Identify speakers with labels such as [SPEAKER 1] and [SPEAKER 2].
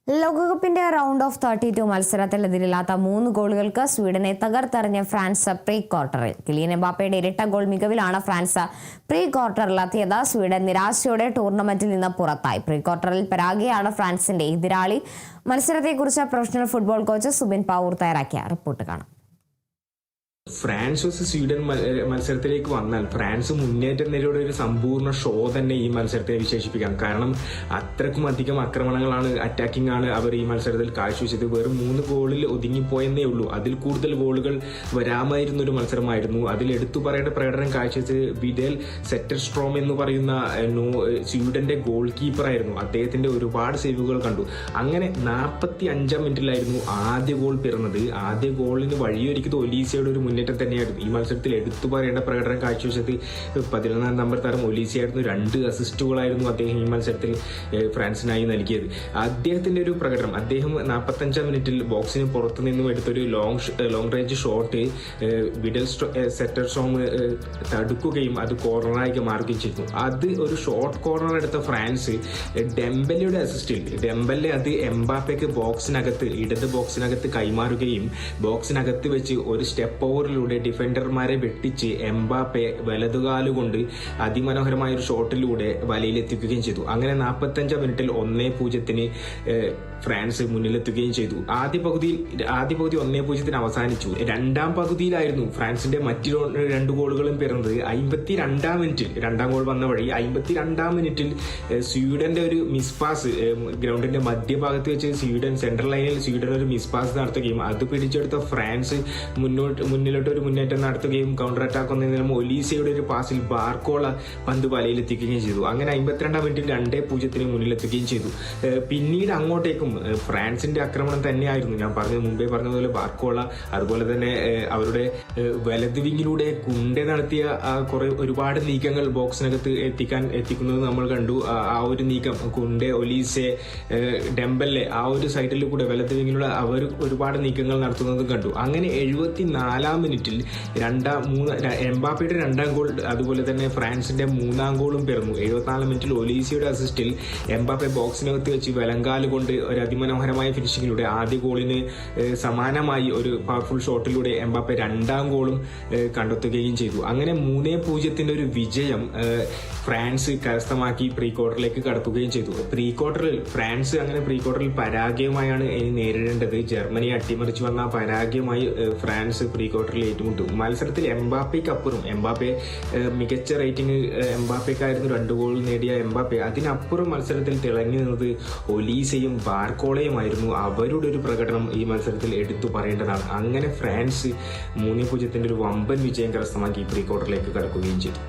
[SPEAKER 1] ലോകകപ്പിന്റെ round of 32 മത്സരത്തിൽ എതിരില്ലാത്ത 3 ഗോളുകൾക്ക് സ്വീഡനെ തകർത്തെറിഞ്ഞ ഫ്രാൻസ് പ്രീ ക്വാർട്ടറിൽ. കിലിയൻ എംബാപ്പയുടെ ഇരട്ട ഗോൾ മികവിലാണ് ഫ്രാൻസ് പ്രീ ക്വാർട്ടറിലെത്തിയത്. സ്വീഡൻ നിരാശയോടെ ടൂർണമെന്റിൽ നിന്ന് പുറത്തായി. പ്രീ ക്വാർട്ടറിൽ പരാജയമാണ് ഫ്രാൻസിന്റെ എതിരാളി. മത്സരത്തെക്കുറിച്ച് professional football coach Subin Pavoor തയ്യാറാക്കിയ റിപ്പോർട്ട് കാണാം.
[SPEAKER 2] ഫ്രാൻസ് വേഴ്സസ് സ്വീഡൻ മത്സരത്തിലേക്ക് വന്നാൽ ഫ്രാൻസ് മുന്നേറ്റം നേരിയുടെ ഒരു സമ്പൂർണ്ണ ഷോ തന്നെ ഈ മത്സരത്തെ വിശേഷിപ്പിക്കാം. കാരണം അത്രക്കും അധികം ആക്രമണങ്ങളാണ്, അറ്റാക്കിംഗ് ആണ് അവർ ഈ മത്സരത്തിൽ കാഴ്ചവെച്ചത്. വെറും 3 ഗോളിൽ ഒതുങ്ങിപ്പോയെന്നേ ഉള്ളൂ. അതിൽ കൂടുതൽ ഗോളുകൾ വരാമായിരുന്ന ഒരു മത്സരമായിരുന്നു. അതിൽ എടുത്തു പറയേണ്ട പ്രകടനം കാഴ്ചവെച്ചത് വിഡൽ സെറ്റർസ്ട്രോം എന്ന് പറയുന്ന സ്വീഡന്റെ ഗോൾ കീപ്പറായിരുന്നു. അദ്ദേഹത്തിന്റെ ഒരുപാട് സേവുകൾ കണ്ടു. അങ്ങനെ 45-ാം മിനിറ്റിലായിരുന്നു ആദ്യ ഗോൾ പിറന്നത്. ആദ്യ ഗോളിന് വഴിയൊരുക്കിയത് ഒലീസയുടെ ഒരു മുന്നേറ്റം തന്നെയായിരുന്നു. ഈ മത്സരത്തിൽ എടുത്തു പറയേണ്ട പ്രകടനം കാഴ്ചവെച്ചത് 11-ാം നമ്പർ താരം ഒലീസയായിരുന്നു. 2 അസിസ്റ്റുകളായിരുന്നു അദ്ദേഹം ഈ മത്സരത്തിൽ ഫ്രാൻസിനായി നൽകിയത്. അദ്ദേഹത്തിന്റെ ഒരു പ്രകടനം, അദ്ദേഹം 45-ാം മിനിറ്റിൽ ബോക്സിന് പുറത്തു നിന്നും എടുത്തൊരു ലോങ് റേഞ്ച് ഷോട്ട് വിഡൽ സെറ്റർസ്ട്രോം തടുക്കുകയും അത് കോർണറായി മാറുകയും ചെയ്തു. അത് ഒരു ഷോർട്ട് കോർണർ എടുത്ത ഫ്രാൻസ് ഡെംബലയുടെ അസിസ്റ്റിൽ ഡെംബലെ അത് എംബാപ്പയ്ക്ക് ഇടത് ബോക്സിനകത്ത് കൈമാറുകയും ബോക്സിനകത്ത് വെച്ച് ഒരു സ്റ്റെപ്പ് ഓവറിലൂടെ ഡിഫൻഡർമാരെ വെട്ടിച്ച് എംബാപ്പെ വലതുകാലുകൊണ്ട് അതിമനോഹരമായ ഒരു ഷോട്ടിലൂടെ വലയിലെത്തിക്കുകയും ചെയ്തു. അങ്ങനെ 45-ാം മിനിറ്റിൽ 1-0 ഫ്രാൻസ് മുന്നിലെത്തുകയും ചെയ്തു. ആദ്യ പകുതി 1-0 അവസാനിച്ചു. രണ്ടാം പകുതിയിലായിരുന്നു ഫ്രാൻസിന്റെ മറ്റു 2 ഗോളുകളും പിറന്നത്. 52-ാം മിനിറ്റിൽ രണ്ടാം ഗോൾ വന്ന വഴി 52-ാം മിനിറ്റിൽ സ്വീഡന്റെ ഒരു മിസ് പാസ്, ഗ്രൗണ്ടിന്റെ മധ്യഭാഗത്ത് വെച്ച് സെൻട്രൽ ലൈനിൽ സ്വീഡൻ ഒരു മിസ് പാസ് നടത്തുകയും അത് പിടിച്ചെടുത്ത ഫ്രാൻസ് മുന്നിലോട്ട് ഒരു മുന്നേറ്റം നടത്തുകയും കൗണ്ടർ അറ്റാക്ക് വന്നതിനും ഒലീസയുടെ ഒരു പാസിൽ ബാർക്കോള പന്ത് വലയിലെത്തിക്കുകയും ചെയ്തു. അങ്ങനെ 52-ാം മിനിറ്റിൽ 2-0 മുന്നിലെത്തുകയും ചെയ്തു. പിന്നീട് അങ്ങോട്ടേക്കും ഫ്രാൻസിന്റെ ആക്രമണം തന്നെയായിരുന്നു. ഞാൻ മുമ്പേ പറഞ്ഞതുപോലെ ബാർക്കോള, അതുപോലെ തന്നെ അവരുടെ വലത് വിങ്ങിലൂടെ കുണ്ടെ നടത്തിയ ഒരുപാട് നീക്കങ്ങൾ ബോക്സിനകത്ത് എത്തിക്കുന്നത് നമ്മൾ കണ്ടു. ആ ഒരു നീക്കം കുണ്ടെ, ഒലീസെ, ഡെംബലെ ആ ഒരു സൈഡിൽ കൂടെ വലത് വിങ്ങിലൂടെ അവർ ഒരുപാട് നീക്കങ്ങൾ നടത്തുന്നതും കണ്ടു. അങ്ങനെ 74-ാം മിനിറ്റിൽ എംബാപ്പയുടെ 2-ാം ഗോൾ, അതുപോലെ തന്നെ ഫ്രാൻസിന്റെ 3-ാം ഗോളും പിറന്നു. 74-ാം മിനിറ്റിൽ ഒലീസയുടെ അസിസ്റ്റിൽ എംബാപ്പെ ബോക്സിനകത്ത് വെച്ച് വലങ്കാല് കൊണ്ട് ഒരു അതിമനോഹരമായ ഫിനിഷിങ്ങിലൂടെ ആദ്യ ഗോളിന് സമാനമായി ഒരു പവർഫുൾ ഷോട്ടിലൂടെ എംബാപ്പെ 2-ാം ഗോളും കണ്ടെത്തുകയും ചെയ്തു. അങ്ങനെ 3-0 ഒരു വിജയം ഫ്രാൻസ് കരസ്ഥമാക്കി പ്രീ ക്വാർട്ടറിലേക്ക് കടക്കുകയും ചെയ്തു. ഫ്രാൻസ് അങ്ങനെ പ്രീ ക്വാർട്ടറിൽ പരാജയമായാണ് ഇനി നേരിടേണ്ടത്. ജർമ്മനിയെ അട്ടിമറിച്ചു വന്ന പരാജയമായി ഫ്രാൻസ് പ്രീ ക്വാർട്ടറിൽ ഏറ്റുമുട്ടും. മത്സരത്തിൽ എംബാപ്പെ മികച്ച റേറ്റിംഗ് എംബാപ്പയ്ക്കായിരുന്നു. 2 ഗോൾ നേടിയ എംബാപ്പെ അതിനപ്പുറം മത്സരത്തിൽ തിളങ്ങി നിന്നത് ഒലീസയും ബാർക്കോളയുമായിരുന്നു. അവരുടെ ഒരു പ്രകടനം ഈ മത്സരത്തിൽ എടുത്തു പറയേണ്ടതാണ്. അങ്ങനെ ഫ്രാൻസ് 3-0 ഒരു വമ്പൻ വിജയം കരസ്ഥമാക്കി പ്രീ ക്വാർട്ടറിലേക്ക് കടക്കുകയും ചെയ്തു.